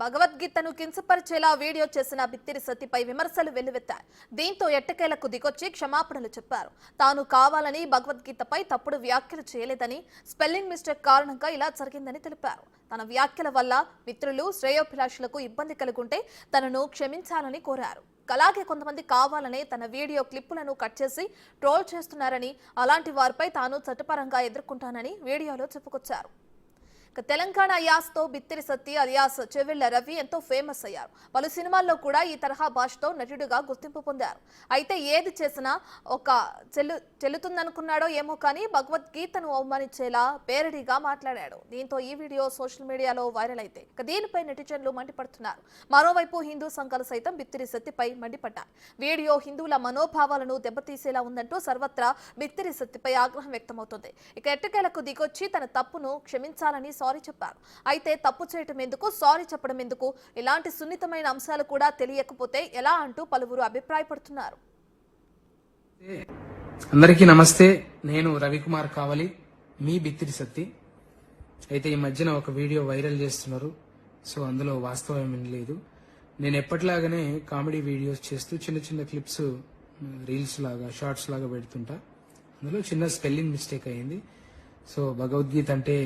భగవద్గీతను కించపరిచేలా వీడియో చేసిన బిత్తిరి సత్తిపై విమర్శలు వెల్లువెత్తాయి. దీంతో ఎట్టకేలకు దిగొచ్చి క్షమాపణలు చెప్పారు. తాను కావాలని భగవద్గీతపై తప్పుడు వ్యాఖ్యలు చేయలేదని, స్పెల్లింగ్ మిస్టేక్ కారణంగా ఇలా జరిగిందని తెలిపారు. తన వ్యాఖ్యల వల్ల మిత్రులు, శ్రేయోభిలాషులకు ఇబ్బంది కలుగుంటే తనను క్షమించాలని కోరారు. అలాగే కొంతమంది కావాలనే తన వీడియో క్లిప్పులను కట్ చేసి ట్రోల్ చేస్తున్నారని, అలాంటి వారిపై తాను చట్టపరంగా ఎదుర్కొంటానని వీడియోలో చెప్పుకొచ్చారు. తెలంగాణ యాస్తో బిత్తిరి సత్తి అలియాస్ చెవిళ్ల రవి ఎంతో ఫేమస్ అయ్యారు. పలు సినిమాల్లో కూడా ఈ తరహా భాషతో నటుడిగా గుర్తింపు పొందారు. అయితే ఏది చేసినా ఒక చెల్లుతుందనుకున్నాడో ఏమో కానీ భగవద్గీతను అవమానించేలా పేరడిగా మాట్లాడాడు. దీంతో ఈ వీడియో సోషల్ మీడియాలో వైరల్ అయితే దీనిపై నెటిజన్లు మండిపడుతున్నారు. మరోవైపు హిందూ సంఘాలు సైతం బిత్తిరి సత్తిపై మండిపడ్డాయి. వీడియో హిందువుల మనోభావాలను దెబ్బతీసేలా ఉందంటూ సర్వత్రా బిత్తిరి సత్తిపై ఆగ్రహం వ్యక్తమవుతోంది. ఎట్టకేలకు దిగొచ్చి తన తప్పును క్షమించాలని సారీ చెప్పారు. అయితే తప్పు చేయటం ఎందుకు, సారీ చెప్పడం ఎందుకు, ఇలాంటి సున్నితమైన అంశాలు కూడా తెలియకపోతే ఎలా అంటూ పలువురు అభిప్రాయపడుతున్నారు. అందరికీ నమస్తే. నేను రవికుమార్ కావలి, మీ బిత్తిరి సత్తి. అయితే ఈ మధ్యన ఒక వీడియో వైరల్ చేస్తున్నారు. సో అందులో వాస్తవం ఏమీ లేదు. నేను ఎప్పటిలాగానే కామెడీ వీడియోస్ చేస్తూ చిన్న చిన్న క్లిప్స్, రీల్స్ లాగా, షార్ట్స్ లాగా పెడుతుంటా. అందులో చిన్న స్పెల్లింగ్ మిస్టేక్ అయ్యింది. సో భగవద్గీత అంటే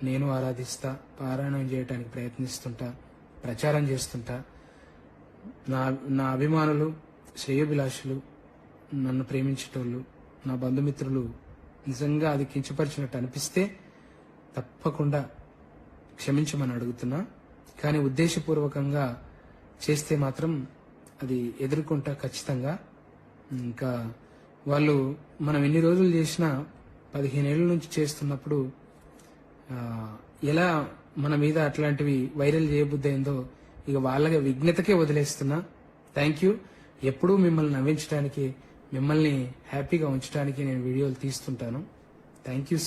నేను ఆరాధిస్తా, పారాయణం చేయడానికి ప్రయత్నిస్తుంటా, ప్రచారం చేస్తుంటా. నా అభిమానులు, శ్రేయోభిలాషులు, నన్ను ప్రేమించేటోళ్ళు, నా బంధుమిత్రులు నిజంగా అది కించపరిచినట్టు అనిపిస్తే తప్పకుండా క్షమించమని అడుగుతున్నా. కానీ ఉద్దేశపూర్వకంగా చేస్తే మాత్రం అది ఎదుర్కొంటా ఖచ్చితంగా. ఇంకా వాళ్ళు మనం ఎన్ని రోజులు చేసినా 15 ఏళ్ల నుంచి చేస్తున్నప్పుడు ఎలా మన మీద అట్లాంటివి వైరల్ చేయబుద్దయిందో ఇక వాళ్ళ విఘ్నతకే వదిలేస్తున్నా. Thank you. ఎప్పుడూ మిమ్మల్ని నవ్వించడానికి, మిమ్మల్ని హ్యాపీగా ఉంచడానికి నేను వీడియోలు తీస్తుంటాను. Thank you.